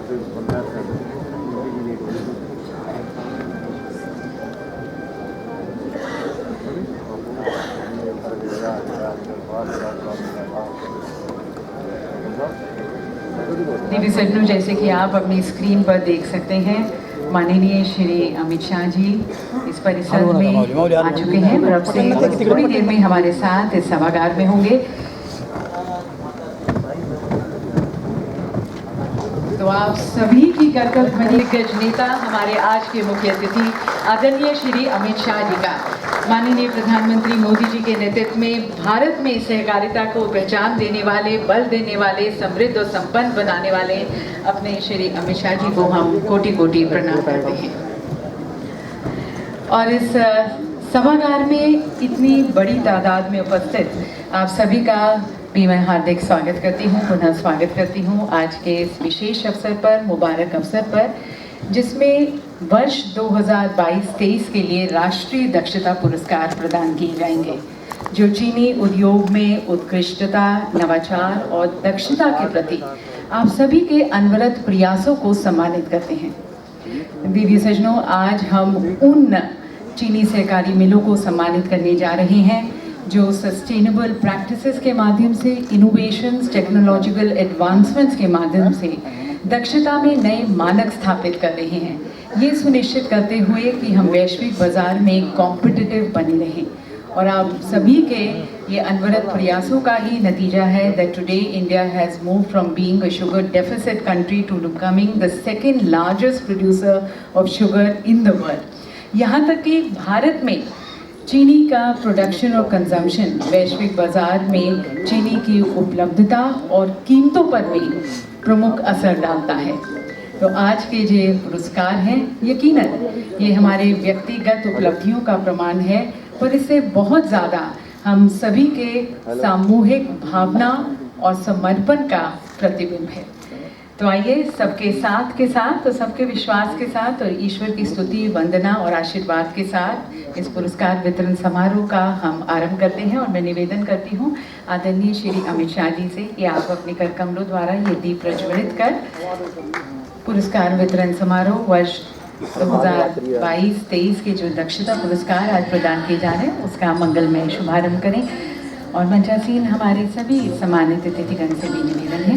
दिव्य सज्जनों, जैसे कि आप अपनी स्क्रीन पर देख सकते हैं, माननीय श्री अमित शाह जी इस परिसर में आ चुके हैं और अब से थोड़ी देर में हमारे साथ इस सभागार में होंगे। तो आप सभी की करतब ध्वनि नेता हमारे आज के मुख्य अतिथि आदरणीय श्री अमित शाह जी का माननीय प्रधानमंत्री मोदी जी के नेतृत्व में भारत में सहकारिता को पहचान देने वाले, बल देने वाले, समृद्ध और संपन्न बनाने वाले अपने श्री अमित शाह जी को हम कोटि कोटि प्रणाम करते हैं। और इस सभागार में इतनी बड़ी तादाद में उपस्थित आप सभी का भी मैं हार्दिक स्वागत करती हूँ, पुनः स्वागत करती हूँ आज के इस विशेष अवसर पर, मुबारक अवसर पर, जिसमें वर्ष 2022-23 के लिए राष्ट्रीय दक्षता पुरस्कार प्रदान किए जाएंगे, जो चीनी उद्योग में उत्कृष्टता, नवाचार और दक्षता के प्रति आप सभी के अनवरत प्रयासों को सम्मानित करते हैं। दिव्य सज्जनों, आज हम उन चीनी सहकारी मिलों को सम्मानित करने जा रहे हैं जो सस्टेनेबल प्रैक्टिसेस के माध्यम से, इनोवेशंस, टेक्नोलॉजिकल एडवांसमेंट्स के माध्यम से दक्षता में नए मानक स्थापित कर रहे हैं, ये सुनिश्चित करते हुए कि हम वैश्विक बाजार में कॉम्पिटिटिव बने रहें। और आप सभी के ये अनवरत प्रयासों का ही नतीजा है that today India has move from being a sugar deficit country to becoming the second largest producer of sugar in the world. यहाँ तक कि भारत में चीनी का प्रोडक्शन और कंजम्पशन वैश्विक बाजार में चीनी की उपलब्धता और कीमतों पर भी प्रमुख असर डालता है। तो आज के जो पुरस्कार हैं, यकीनन ये हमारे व्यक्तिगत उपलब्धियों का प्रमाण है, पर इससे बहुत ज़्यादा हम सभी के सामूहिक भावना और समर्पण का प्रतिबिंब है। तो आइए सबके साथ के साथ और सबके विश्वास के साथ और ईश्वर की स्तुति, वंदना और आशीर्वाद के साथ इस पुरस्कार वितरण समारोह का हम आरंभ करते हैं। और मैं निवेदन करती हूँ आदरणीय श्री अमित शाह जी से कि आप अपने कर कमलों द्वारा ये दीप प्रज्वलित कर पुरस्कार वितरण समारोह वर्ष 2022-23 के जो दक्षता पुरस्कार आज प्रदान किए जा रहे हैं उसका मंगलमय शुभारंभ करें। और मंचासीन हमारे सभी सम्मानित अतिथिगण से भी निवेदन है।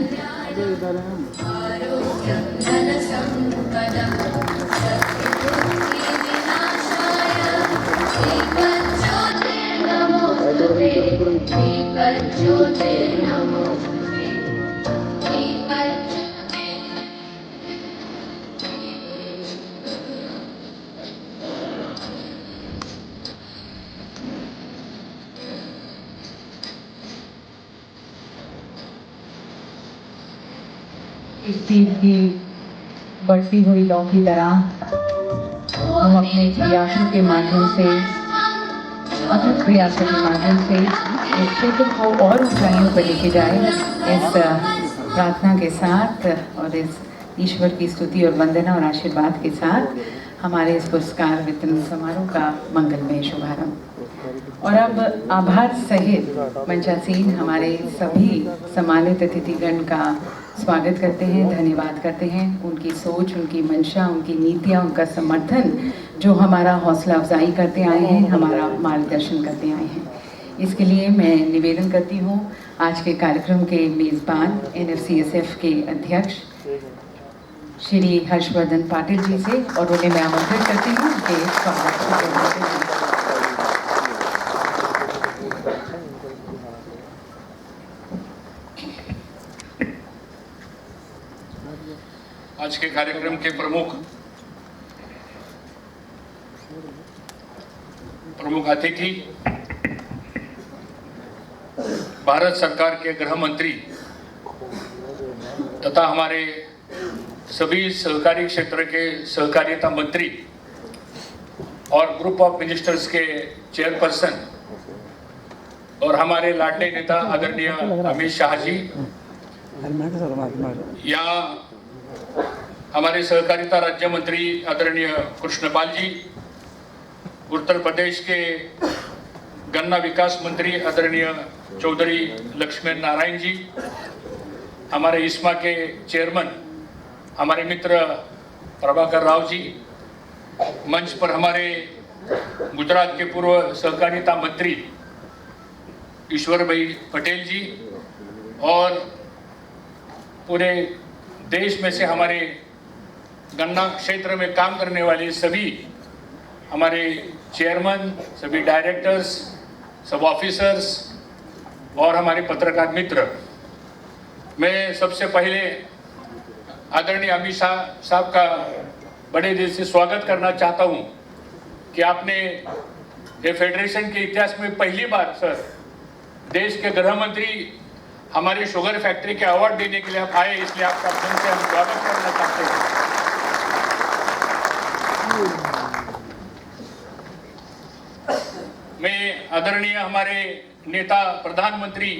इस दीप की बढ़ती हुई लौ की तरह हम अपने प्रयासों के माध्यम से, अथक प्रयासों के माध्यम से इस क्षेत्र को और ऊंचाइयों पर लेके जाए, इस प्रार्थना के साथ और इस ईश्वर की स्तुति और वंदना और आशीर्वाद के साथ हमारे इस पुरस्कार वितरण समारोह का मंगलमय शुभारंभ। और अब आभार सहित मंचासीन हमारे सभी सम्मानित अतिथिगण का स्वागत करते हैं, धन्यवाद करते हैं। उनकी सोच, उनकी मंशा, उनकी नीतियाँ, उनका समर्थन जो हमारा हौसला अफजाई करते आए हैं, हमारा मार्गदर्शन करते आए हैं, इसके लिए मैं निवेदन करती हूँ आज के कार्यक्रम के मेज़बान NFCSF के अध्यक्ष श्री हर्षवर्धन पाटिल जी से, और उन्हें मैं आमंत्रित करती हूँ कि स्वागत। आज के कार्यक्रम के प्रमुख अतिथि भारत सरकार के गृह मंत्री तथा हमारे सभी सहकारी क्षेत्र के सहकारिता मंत्री और ग्रुप ऑफ मिनिस्टर्स के चेयरपर्सन और हमारे लाडले नेता आदरणीय अमित शाह जी, या हमारे सहकारिता राज्य मंत्री आदरणीय कृष्णपाल जी, उत्तर प्रदेश के गन्ना विकास मंत्री आदरणीय चौधरी लक्ष्मण नारायण जी, हमारे इस्मा के चेयरमैन हमारे मित्र प्रभाकर राव जी, मंच पर हमारे गुजरात के पूर्व सहकारिता मंत्री ईश्वर भाई पटेल जी, और पूरे देश में से हमारे गन्ना क्षेत्र में काम करने वाले सभी हमारे चेयरमैन, सभी डायरेक्टर्स, सब ऑफिसर्स और हमारे पत्रकार मित्र, मैं सबसे पहले आदरणीय अमित शाह साहब का बड़े दिल से स्वागत करना चाहता हूं कि आपने ये फेडरेशन के इतिहास में पहली बार सर देश के गृह मंत्री हमारी शुगर फैक्ट्री के अवार्ड देने के लिए आप आए, इसलिए आपका दिल से हम स्वागत करना चाहते हैं। मैं आदरणीय हमारे नेता प्रधानमंत्री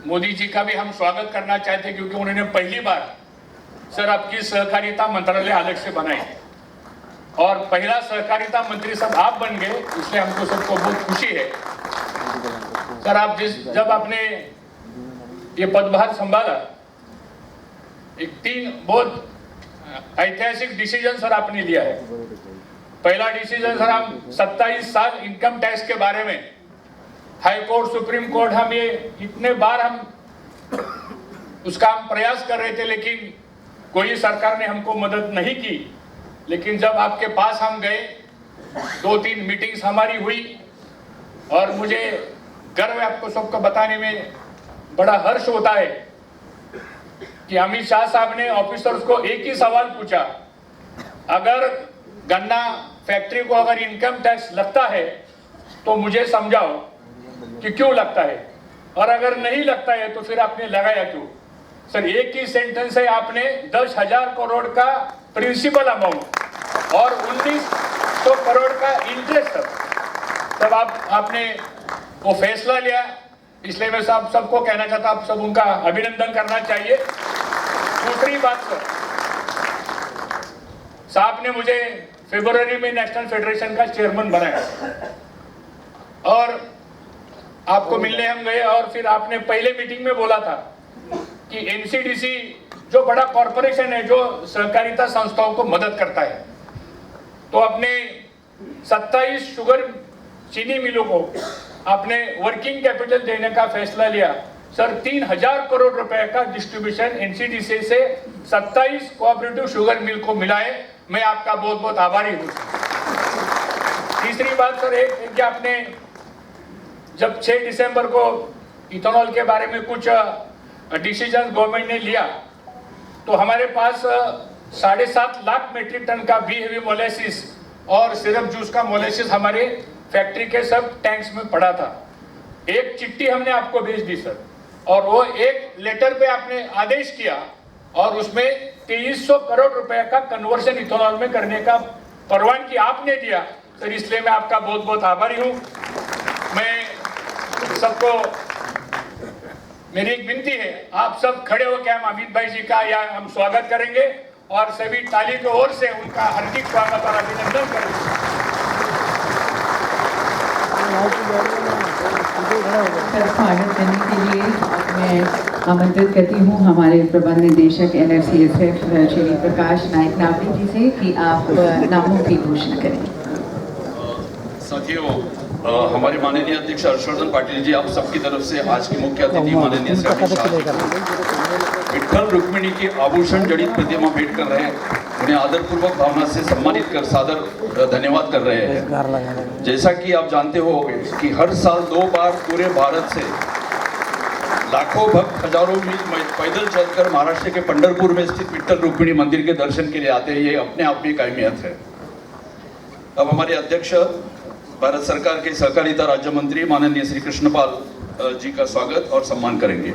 मोदी जी का भी हम स्वागत करना चाहते हैं, क्योंकि उन्होंने पहली बार सर आपकी सहकारिता मंत्रालय अलग से बनाई और पहला सहकारिता मंत्री सब आप बन गए, इसलिए हमको सबको बहुत खुशी है। सर आप जब आपने ये पदभार संभाला, एक 3 बहुत ऐतिहासिक डिसीजन सर आपने लिया है। पहला डिसीजन सर, हम 27 साल इनकम टैक्स के बारे में हाई कोर्ट, सुप्रीम कोर्ट, हम ये इतने बार हम उसका हम प्रयास कर रहे थे, लेकिन कोई सरकार ने हमको मदद नहीं की। लेकिन जब आपके पास हम गए, 2-3 मीटिंग्स हमारी हुई और मुझे गर्व है आपको सबको बताने में, बड़ा हर्ष होता है कि अमित शाह साहब ने ऑफिसर्स को एक ही सवाल पूछा, अगर गन्ना फैक्ट्री को अगर इनकम टैक्स लगता है तो मुझे समझाओ कि क्यों लगता है, और अगर नहीं लगता है तो फिर आपने लगाया क्यों। सर एक ही सेंटेंस है, आपने 10,000 करोड़ का प्रिंसिपल अमाउंट और 1900 करोड़ का इंटरेस्ट तब आपने वो फैसला लिया, इसलिए मैं सबको कहना चाहता, आप सब उनका अभिनंदन करना चाहिए। दूसरी बात सर, साहब ने मुझे फरवरी में नेशनल फेडरेशन का चेयरमैन बनाया और आपको मिलने हम गए, और फिर आपने पहले मीटिंग में बोला था कि एनसीडीसी जो बड़ा कॉरपोरेशन है जो सहकारिता संस्थाओं को मदद करता है, तो अपने 27 शुगर चीनी मिलों को आपने वर्किंग कैपिटल देने का फैसला लिया। सर 3,000 करोड़ रुपए का डिस्ट्रीब्यूशन एनसीडीसी से 27 कोऑपरेटिव शुगर मिल को मिला है, मैं आपका बहुत बहुत आभारी हूँ। तीसरी बात सर, एक कि आपने जब 6 दिसंबर को इथेनॉल के बारे में कुछ डिसीजन गवर्नमेंट ने लिया, तो हमारे पास 7.5 लाख मेट्रिक टन का बी हेवी मोलेसिस और सिरप जूस का मोलेसिस हमारे फैक्ट्री के सब टैंक्स में पड़ा था। एक चिट्ठी हमने आपको भेज दी सर, और वो एक लेटर पे आपने आदेश किया और उसमें 2300 करोड़ रुपए का कन्वर्शन इथेनॉल में करने का परवानगी आपने दिया सर, इसलिए मैं आपका बहुत बहुत आभारी हूँ। मैं सबको मेरी एक विनती है, आप सब खड़े हो के हम अमित भाई जी का या हम स्वागत करेंगे और सभी ताली की ओर से उनका हार्दिक स्वागत और अभिनंदन करेंगे। स्वागत करने के लिए मैं आमंत्रित करती हूँ हमारे प्रबंध निदेशक NFCSF श्री प्रकाश नायक नावड़ी जी से कि आप नामों की घोषणा करें। साथियों, हमारे माननीय अध्यक्ष हर्षवर्धन पाटिल जी, आप सबकी तरफ से आज की मुख्य अतिथि माननीय श्री अमित शाह विठ्ठल रुक्मिणी की आभूषण जड़ित प्रतिमा भेंट कर रहे हैं, उन्हें आदरपूर्वक भावना से सम्मानित कर सादर धन्यवाद कर रहे हैं। जैसा कि आप जानते हो कि हर साल 2 बार पूरे भारत से लाखों भक्त हजारों मील पैदल चलकर महाराष्ट्र के पंढरपुर में स्थित विठ्ठल रुक्मिणी मंदिर के दर्शन के लिए आते हैं। ये अपने आप में एक अहमियत है। अब हमारे अध्यक्ष भारत सरकार के सहकारिता राज्य मंत्री माननीय श्री कृष्णपाल जी का स्वागत और सम्मान करेंगे।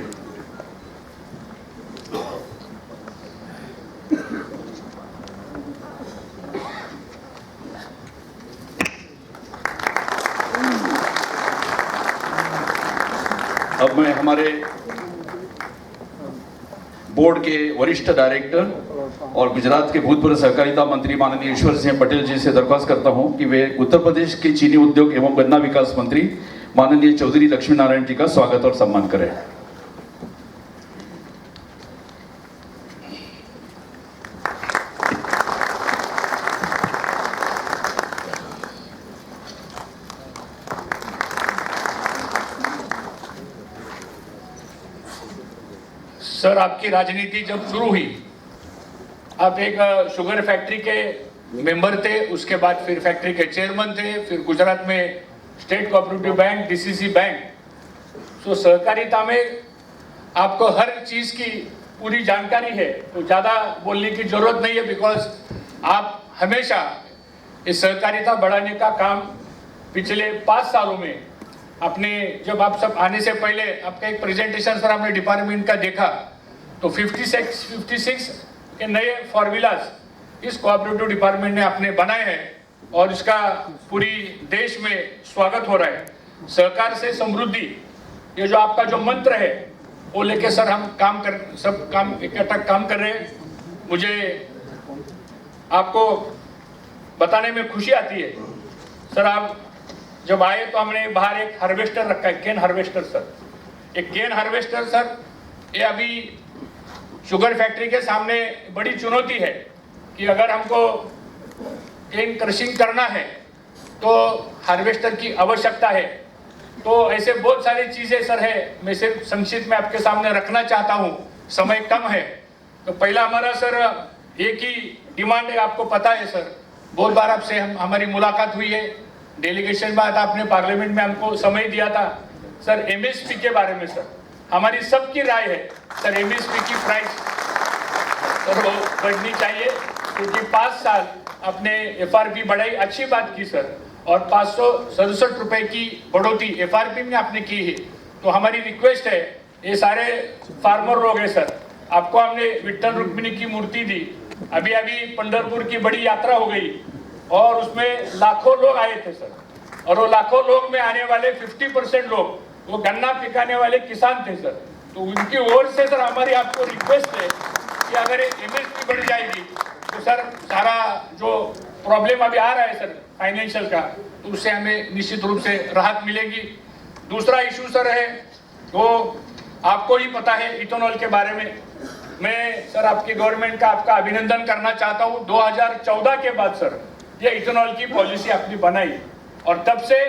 अब मैं हमारे बोर्ड के वरिष्ठ डायरेक्टर और गुजरात के भूतपूर्व सहकारिता मंत्री माननीय ईश्वर सिंह पटेल जी से दरख्वास्त करता हूं कि वे उत्तर प्रदेश के चीनी उद्योग एवं गन्ना विकास मंत्री माननीय चौधरी लक्ष्मी नारायण जी का स्वागत और सम्मान करें। सर, आपकी राजनीति जब शुरू हुई, आप एक शुगर फैक्ट्री के मेंबर थे, उसके बाद फिर फैक्ट्री के चेयरमैन थे, फिर गुजरात में state cooperative bank, DCC bank. तो सहकारिता में आपको हर चीज की पूरी जानकारी है, तो ज़्यादा बोलने की जरूरत नहीं है, बिकॉज आप हमेशा इस सहकारिता बढ़ाने का काम पिछले 5 सालों में अपने, जब आप सब आने से पहले आपका एक प्रेजेंटेशन सर आपने डिपार्टमेंट का देखा, तो 56 के नए फॉर्मूलाज इस कोऑपरेटिव डिपार्टमेंट ने आपने बनाए हैं और इसका पूरी देश में स्वागत हो रहा है। सहकार से समृद्धि, ये जो आपका जो मंत्र है वो लेके सर हम सब काम इकट्ठा काम कर रहे हैं। मुझे आपको बताने में खुशी आती है सर, आप जब आए तो हमने बाहर एक हार्वेस्टर रखा है, केन हार्वेस्टर सर। एक केन हार्वेस्टर सर, ये अभी शुगर फैक्ट्री के सामने बड़ी चुनौती है कि अगर हमको केन क्रशिंग करना है तो हार्वेस्टर की आवश्यकता है। तो ऐसे बहुत सारी चीजें सर है, मैं सिर्फ संक्षिप्त में आपके सामने रखना चाहता हूँ, समय कम है। तो पहला हमारा सर एक ही डिमांड है, आपको पता है सर, बहुत बार आपसे हमारी मुलाकात हुई है, डेलीगेशन बात आपने पार्लियामेंट में हमको समय दिया था सर। एमएसपी के बारे में सर हमारी सबकी राय है सर, एमएसपी की प्राइस सर वो बढ़नी चाहिए, क्योंकि 5 साल अपने एफआरपी बढ़ाई, अच्छी बात की सर, और 567 रुपए की बढ़ोतरी एफआरपी में आपने की है। तो हमारी रिक्वेस्ट है, ये सारे फार्मर लोग हैं सर, आपको हमने विठ्ठल रुक्मिणी की मूर्ति दी, अभी पंढरपुर की बड़ी यात्रा हो गई और उसमें लाखों लोग आए थे सर, और वो लाखों लोग में आने वाले 50% लोग वो गन्ना पिकाने वाले किसान थे सर। तो उनकी ओर से सर हमारी आपको रिक्वेस्ट है कि अगर एमएसपी बढ़ जाएगी तो सर सारा जो प्रॉब्लम अभी आ रहा है सर फाइनेंशियल का, तो उससे हमें निश्चित रूप से राहत मिलेगी। दूसरा इशू सर है, तो आपको ही पता है इथेनॉल के बारे में, मैं सर आपकी गवर्नमेंट का आपका अभिनंदन करना चाहता हूँ। 2014 के बाद सर ये इथेनॉल की पॉलिसी आपने बनाई और तब से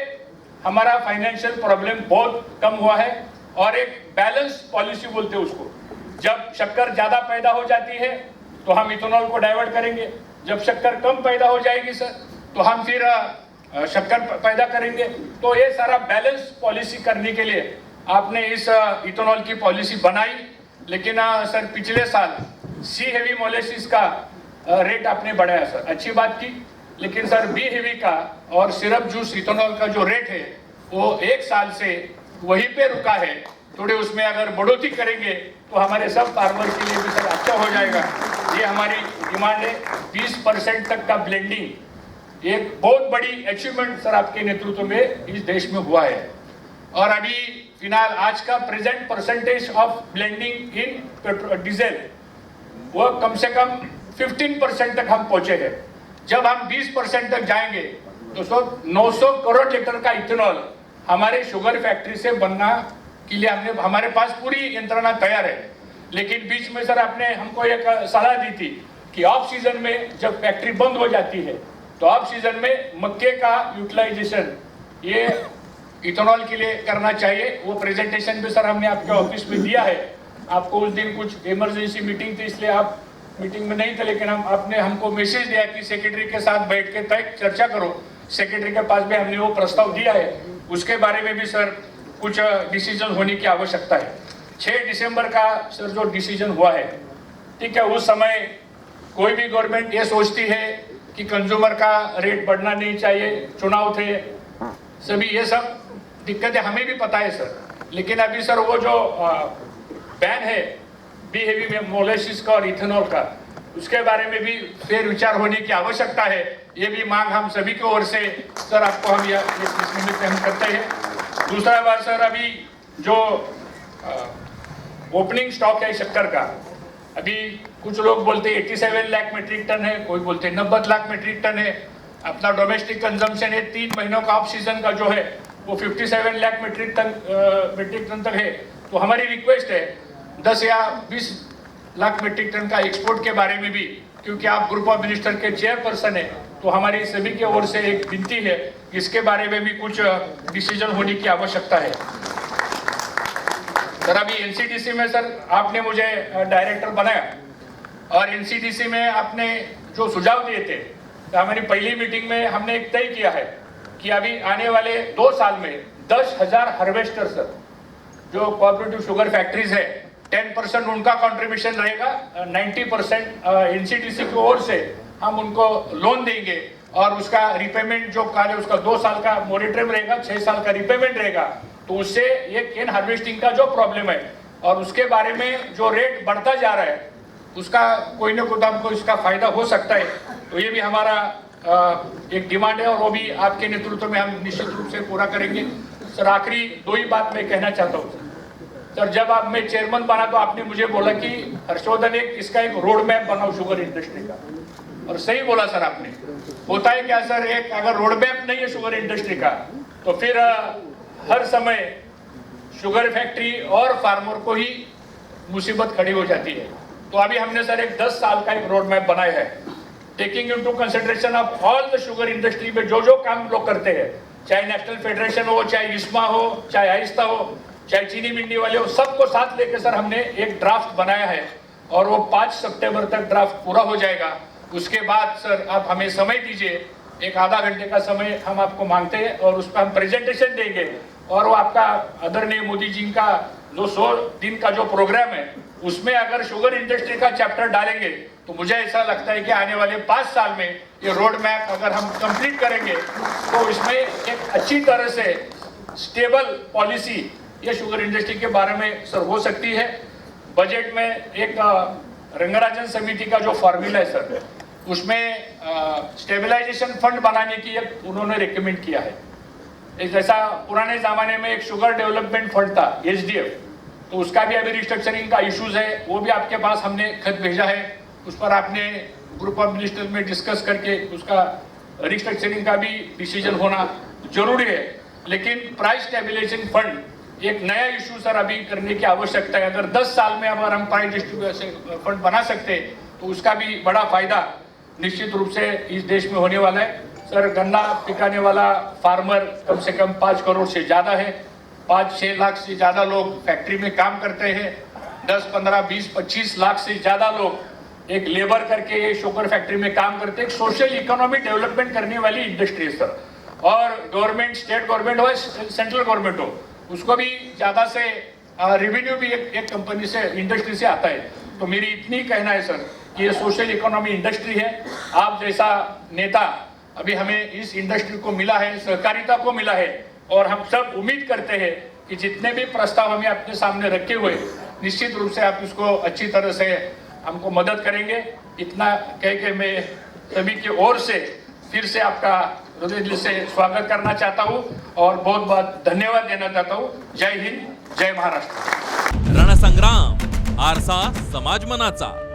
हमारा फाइनेंशियल प्रॉब्लम बहुत कम हुआ है, और एक बैलेंस पॉलिसी बोलते हैं उसको। जब शक्कर ज्यादा पैदा हो जाती है तो हम इथेनॉल को डाइवर्ट करेंगे, जब शक्कर कम पैदा हो जाएगी सर तो हम फिर शक्कर पैदा करेंगे। तो ये सारा बैलेंस पॉलिसी करने के लिए आपने इस इथेनॉल की पॉलिसी बनाई। लेकिन सर पिछले साल सी हेवी मोलेसिस का रेट आपने बढ़ाया सर, अच्छी बात की, लेकिन सर बी हेवी का और सिरप जूस इथेनॉल का जो रेट है वो 1 साल से वहीं पे रुका है। थोड़े उसमें अगर बढ़ोतरी करेंगे तो हमारे सब फार्मर के लिए भी सर अच्छा हो जाएगा। ये हमारी डिमांड है। 20% तक का ब्लेंडिंग एक बहुत बड़ी अचीवमेंट सर आपके नेतृत्व में इस देश में हुआ है। और अभी फिलहाल आज का present percentage of blending in diesel वो कम से कम 15% तक हम पहुंचे हैं। जब हम 20% तक जाएंगे तो सर 900 करोड़ लीटर का इथेनॉल हमारे शुगर फैक्ट्री से बनना के लिए हमारे पास पूरी यंत्रणा तैयार है। लेकिन बीच में सर आपने हमको एक सलाह दी थी कि ऑफ सीजन में जब फैक्ट्री बंद हो जाती है तो ऑफ सीजन में मक्के का यूटिलाइजेशन ये इथेनॉल के लिए करना चाहिए। वो प्रेजेंटेशन भी सर हमने आपके ऑफिस में दिया है। आपको उस दिन कुछ इमरजेंसी मीटिंग थी इसलिए आप मीटिंग में नहीं थे, लेकिन आपने हमको मैसेज दिया कि सेक्रेटरी के साथ बैठ के तय चर्चा करो। सेक्रेटरी के पास भी हमने वो प्रस्ताव दिया है, उसके बारे में भी सर कुछ डिसीजन होने की आवश्यकता है। 6 दिसंबर का सर जो डिसीजन हुआ है, ठीक है, उस समय कोई भी गवर्नमेंट ये सोचती है कि कंज्यूमर का रेट बढ़ना नहीं चाहिए, चुनाव थे, सभी ये सब दिक्कतें हमें भी पता है सर। लेकिन अभी सर वो जो बैन है बी हेवी में मोलेसिस का और इथेनॉल का, उसके बारे में भी फेर विचार होने की आवश्यकता है। ये भी मांग हम सभी की ओर से सर आपको हम इस निमित्त हम करते हैं। दूसरा बात सर, अभी जो ओपनिंग स्टॉक है शक्कर का, अभी कुछ लोग बोलते हैं 87 लाख मेट्रिक टन है, कोई बोलते हैं 90 लाख मेट्रिक टन है। अपना डोमेस्टिक कंजम्पशन है 3 महीनों का ऑफ सीजन का जो है वो 57 लाख मेट्रिक टन तक है। तो हमारी रिक्वेस्ट है 10 या 20 लाख मेट्रिक टन का एक्सपोर्ट के बारे में भी, क्योंकि आप ग्रुप ऑफ मिनिस्टर के चेयरपर्सन है, तो हमारी सभी की ओर से एक विनती है, इसके बारे में भी कुछ डिसीजन होने की आवश्यकता है। सर अभी एनसीडीसी में सर आपने मुझे डायरेक्टर बनाया और एनसीडीसी में आपने जो सुझाव दिए थे तो हमारी पहली मीटिंग में हमने एक तय किया है कि अभी आने वाले 2 साल में 10,000 हार्वेस्टर सर जो कोऑपरेटिव शुगर फैक्ट्रीज है 10% उनका कंट्रीब्यूशन रहेगा, 90% एनसीडीसी की ओर से हम उनको लोन देंगे और उसका रिपेमेंट जो कार्य उसका 2 साल का मोरेटोरियम रहेगा, 6 साल का रिपेमेंट रहेगा। तो उससे ये केन हार्वेस्टिंग का जो प्रॉब्लम है और उसके बारे में जो रेट बढ़ता जा रहा है उसका कोई ना कोई हमको इसका फायदा हो सकता है। तो ये भी हमारा एक डिमांड है और वो भी आपके नेतृत्व में हम निश्चित रूप से पूरा करेंगे। सर आखिरी 2 ही बात मैं कहना चाहता हूँ सर, जब आप मैं चेयरमैन बना तो आपने मुझे बोला कि हर्षवर्धन इसका एक रोड मैप बनाओ शुगर इंडस्ट्री का, और सही बोला सर आपने। होता है क्या सर, एक अगर रोड मैप नहीं है शुगर इंडस्ट्री का तो फिर हर समय शुगर फैक्ट्री और फार्मर को ही मुसीबत खड़ी हो जाती है। तो अभी हमने सर एक 10 साल का एक रोड मैप बनाया है, taking into consideration of all the sugar industry में जो जो काम लोग करते हैं, चाहे नेशनल फेडरेशन हो, चाहे इस्मा हो, चाहे आहिस्ता हो, चाहे चीनी मिलने वाले हो, सबको साथ लेकर सर हमने एक ड्राफ्ट बनाया है और वो 5 सितंबर तक ड्राफ्ट पूरा हो जाएगा। उसके बाद सर आप हमें समय दीजिए, एक आधा घंटे का समय हम आपको मांगते हैं और उस पर हम प्रेजेंटेशन देंगे और वो आपका आदरणीय मोदी जी का जो 100 दिन का जो प्रोग्राम है उसमें अगर शुगर इंडस्ट्री का चैप्टर डालेंगे तो मुझे ऐसा लगता है कि आने वाले 5 साल में ये रोड मैप अगर हम कंप्लीट करेंगे तो इसमें एक अच्छी तरह से स्टेबल पॉलिसी ये शुगर इंडस्ट्री के बारे में सर हो सकती है। बजट में एक रंगराजन समिति का जो फॉर्मूला है सर उसमें स्टेबलाइजेशन फंड बनाने की एक उन्होंने रिकमेंड किया है। एक जैसा पुराने जमाने में एक शुगर डेवलपमेंट फंड था एचडीएफ, तो उसका भी अभी रिस्ट्रक्चरिंग का इश्यूज है, वो भी आपके पास हमने खत भेजा है, उस पर आपने ग्रुप ऑफ मिनिस्टर्स में डिस्कस करके उसका रिस्ट्रक्चरिंग का भी डिसीजन होना जरूरी है। लेकिन प्राइस स्टेबलाइजेशन फंड एक नया इशू सर अभी करने की आवश्यकता है। अगर 10 साल में अगर हम प्राइस डिस्ट्रीब्यूशन फंड बना सकते हैं तो उसका भी बड़ा फायदा निश्चित रूप से इस देश में होने वाला है। सर गन्ना पिकाने वाला फार्मर कम से कम 5 करोड़ से ज़्यादा है, 5-6 लाख से ज़्यादा लोग फैक्ट्री में काम करते हैं, 10, 15, 20, 25 लाख से ज़्यादा लोग एक लेबर करके ये शुगर फैक्ट्री में काम करते हैं। एक सोशल इकोनॉमी डेवलपमेंट करने वाली इंडस्ट्री है सर, और गवर्नमेंट, स्टेट गवर्नमेंट हो, सेंट्रल गवर्नमेंट हो, उसको भी ज़्यादा से रेवेन्यू भी एक कंपनी से, इंडस्ट्री से आता है। तो मेरी इतनी कहना है सर कि ये सोशल इकोनॉमी इंडस्ट्री है। आप जैसा नेता अभी हमें इस इंडस्ट्री को मिला है, सहकारिता को मिला है, और हम सब उम्मीद करते हैं कि जितने भी प्रस्ताव हमें अपने सामने रखे हुए निश्चित रूप से आप उसको अच्छी तरह से हमको मदद करेंगे। इतना कह के मैं सभी की ओर से फिर से आपका हृदय दिल से स्वागत करना चाहता हूँ और बहुत बहुत धन्यवाद देना चाहता हूँ। जय हिंद, जय महाराष्ट्र। रणसंग्राम, आरसा समाज मनाचा।